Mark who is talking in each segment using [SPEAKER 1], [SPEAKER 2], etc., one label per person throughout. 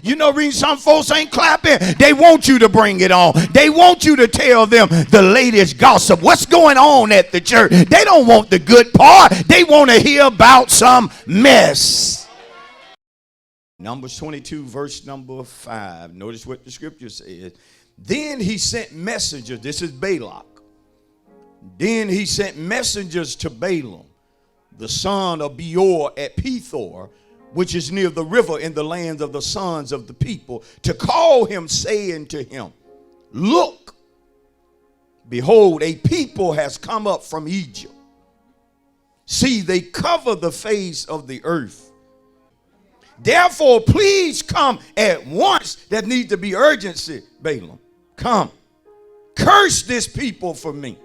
[SPEAKER 1] You know, reason some folks ain't clapping. They want you to bring it on. They want you to tell them the latest gossip. What's going on at the church? They don't want the good part. They want to hear about some mess. Numbers 22, verse number 5. Notice what the scripture says. Then he sent messengers. This is Balak. Then he sent messengers to Balaam, the son of Beor at Pethor, which is near the river in the lands of the sons of the people, to call him, saying to him, look, behold, a people has come up from Egypt. See, they cover the face of the earth. Therefore, please come at once. That needs to be urgency, Balaam. Come, curse this people for me,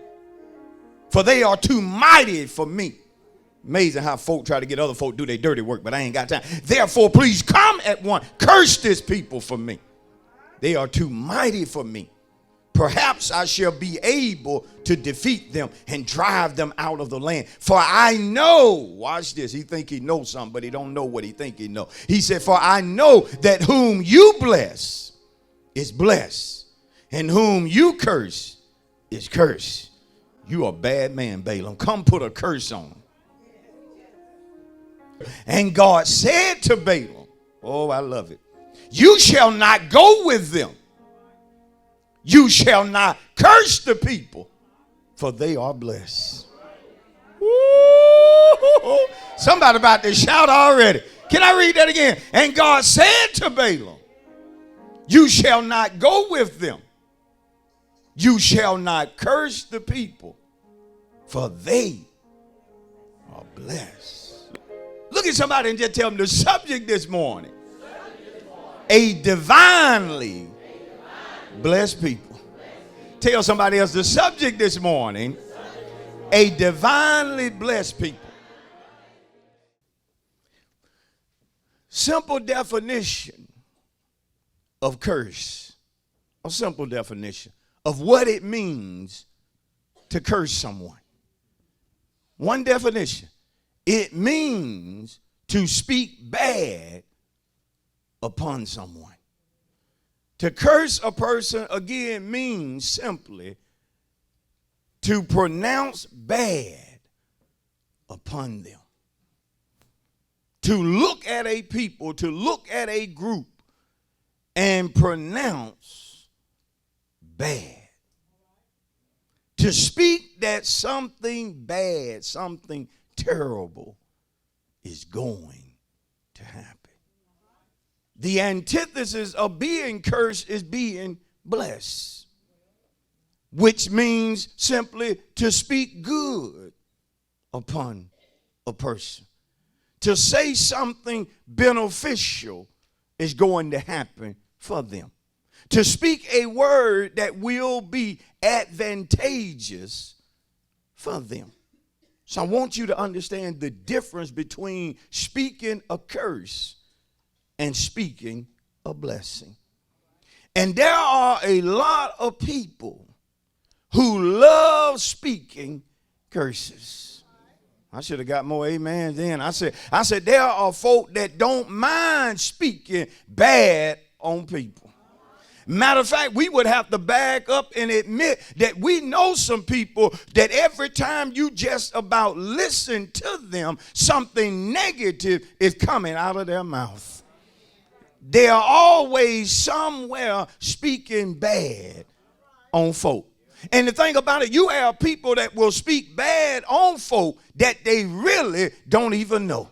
[SPEAKER 1] for they are too mighty for me. Amazing how folk try to get other folk to do their dirty work, but I ain't got time. Therefore, please come at once. Curse this people for me. They are too mighty for me. Perhaps I shall be able to defeat them and drive them out of the land. For I know, watch this, he think he knows something, but he don't know what he think he know. He said, for I know that whom you bless is blessed, and whom you curse is cursed. You a bad man, Balaam. Come put a curse on him. And God said to Balaam, oh, I love it, you shall not go with them. You shall not curse the people, for they are blessed. Woo! Somebody about to shout already. Can I read that again? And God said to Balaam, you shall not go with them. You shall not curse the people, for they are blessed. Look at somebody and just tell them the subject this morning. A divinely blessed people. Tell somebody else the subject this morning. A divinely blessed people. Simple definition of curse. A simple definition of what it means to curse someone. One definition. It means to speak bad upon someone. To curse a person, again, means simply to pronounce bad upon them. To look at a people, to look at a group and pronounce bad. To speak that something bad, something terrible is going to happen. The antithesis of being cursed is being blessed, which means simply to speak good upon a person. To say something beneficial is going to happen for them. To speak a word that will be advantageous for them. So I want you to understand the difference between speaking a curse and speaking a blessing. And there are a lot of people who love speaking curses. I should have got more amens then. I said there are folk that don't mind speaking bad on people. Matter of fact, we would have to back up and admit that we know some people that every time you just about listen to them, something negative is coming out of their mouth. They are always somewhere speaking bad on folk. And the thing about it, you have people that will speak bad on folk that they really don't even know.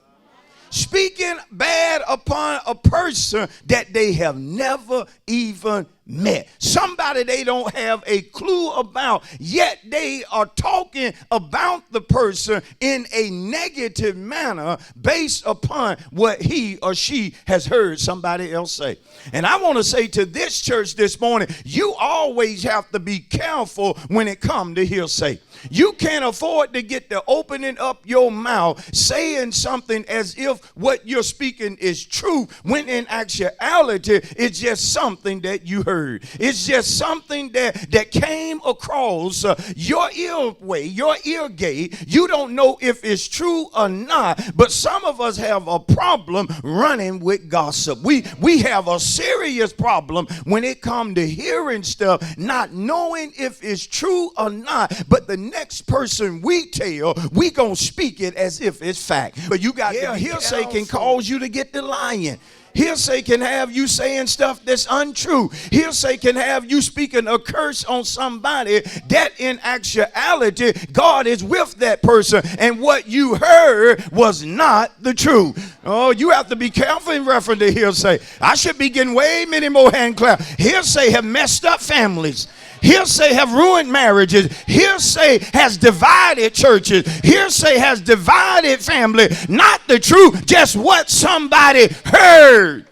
[SPEAKER 1] Speaking bad upon a person that they have never even met. Somebody they don't have a clue about, yet they are talking about the person in a negative manner based upon what he or she has heard somebody else say. And I want to say to this church this morning, you always have to be careful when it comes to hearsay. You can't afford to get to opening up your mouth saying something as if what you're speaking is true, when in actuality it's just something that you heard heard. It's just something that came across your earway, your ear gate. You don't know if it's true or not, but some of us have a problem running with gossip. We have a serious problem when it comes to hearing stuff, not knowing if it's true or not, but the next person we tell, we gonna speak it as if it's fact. But you got hearsay can cause you to get to lying. Hearsay can have you saying stuff that's untrue. Hearsay can have you speaking a curse on somebody that in actuality God is with that person and what you heard was not the truth. Oh, you have to be careful in reference to hearsay. I should be getting way many more hand claps. Hearsay have messed up families. Hearsay have ruined marriages. Hearsay has divided churches. Hearsay has divided family. Not the truth, just what somebody heard.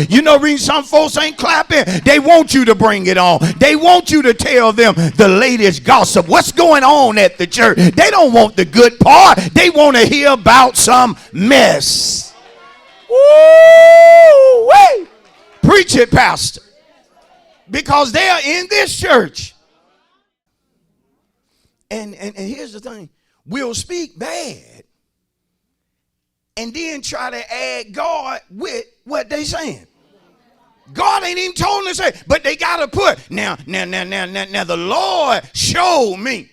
[SPEAKER 1] You know, reason some folks ain't clapping, they want you to bring it on. They want you to tell them the latest gossip. What's going on at the church? They don't want the good part. They want to hear about some mess. Woo! Wait. Preach it, pastor. Because they are in this church. And here's the thing. We'll speak bad and then try to add God with what they saying. God ain't even told them to say, but they got to put, now the Lord showed me.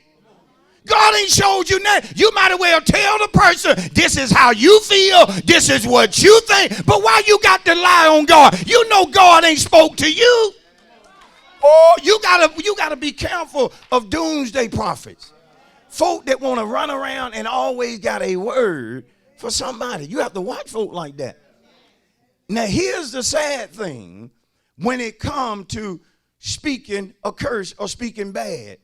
[SPEAKER 1] God ain't showed you nothing. You might as well tell the person, this is how you feel, this is what you think, but why you got to lie on God? You know God ain't spoke to you. Oh, you gotta be careful of doomsday prophets. Folk that want to run around and always got a word for somebody. You have to watch folk like that. Now, here's the sad thing when it comes to speaking a curse or speaking bad,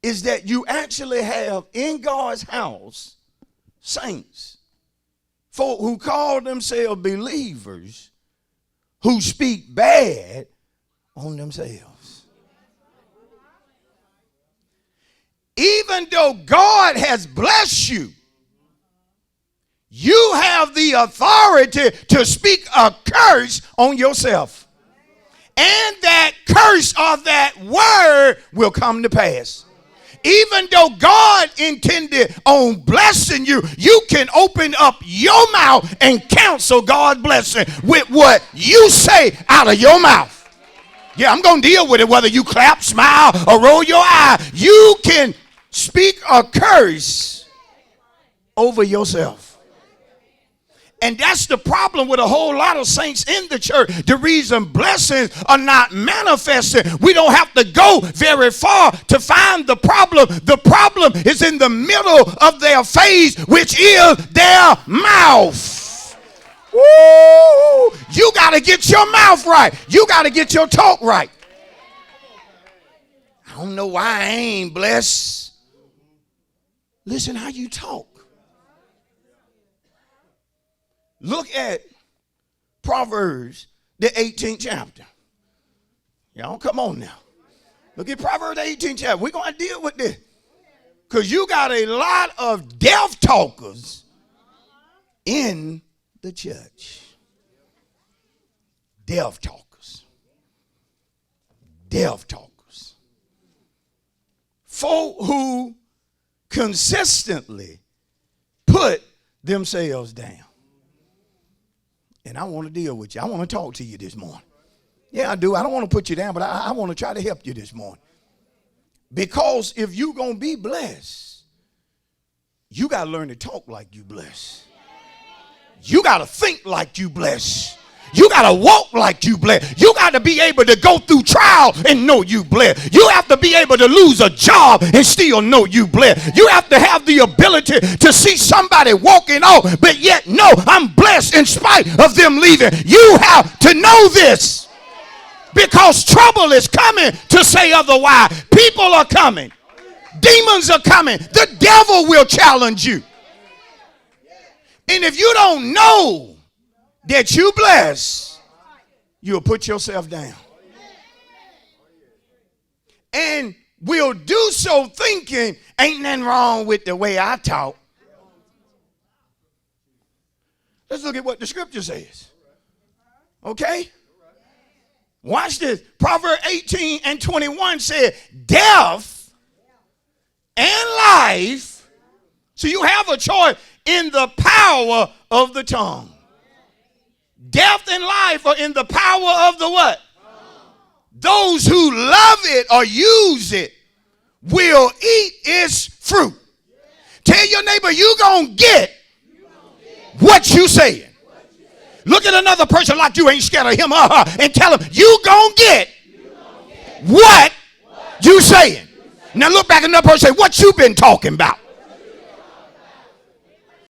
[SPEAKER 1] is that you actually have in God's house saints, folk who call themselves believers, who speak bad on themselves. Even though God has blessed you, you have the authority to speak a curse on yourself. And that curse or that word will come to pass. Even though God intended on blessing you, you can open up your mouth and cancel God's blessing with what you say out of your mouth. Yeah, I'm going to deal with it whether you clap, smile, or roll your eye. You can speak a curse over yourself. And that's the problem with a whole lot of saints in the church. The reason blessings are not manifested, we don't have to go very far to find the problem. The problem is in the middle of their face, which is their mouth. Woo! You got to get your mouth right. You got to get your talk right. I don't know why I ain't blessed. Listen how you talk. Look at Proverbs, the 18th chapter. Y'all come on now. Look at Proverbs, the 18th chapter. We're going to deal with this. Because you got a lot of deaf talkers in the church. Deaf talkers. Deaf talkers. Folk who consistently put themselves down. And I want to deal with you. I want to talk to you this morning. Yeah, I do. I don't want to put you down, but I want to try to help you this morning. Because if you're going to be blessed, you got to learn to talk like you blessed. You got to think like you blessed. You got to walk like you blessed. You got to be able to go through trial and know you blessed. You have to be able to lose a job and still know you blessed. You have to have the ability to see somebody walking off, but yet know I'm blessed in spite of them leaving. You have to know this because trouble is coming to say otherwise. People are coming. Demons are coming. The devil will challenge you. And if you don't know that you bless, you'll put yourself down. And we'll do so thinking, ain't nothing wrong with the way I talk. Let's look at what the scripture says. Okay? Watch this. Proverbs 18 and 21 said, death and life. So you have a choice in the power of the tongue. Death and life are in the power of the what? Those who love it or use it will eat its fruit. Tell your neighbor, you gonna get what you saying. Look at another person like you ain't scared of him or her and tell him, you gonna get what you saying. Now look back at another person and say, what you been talking about?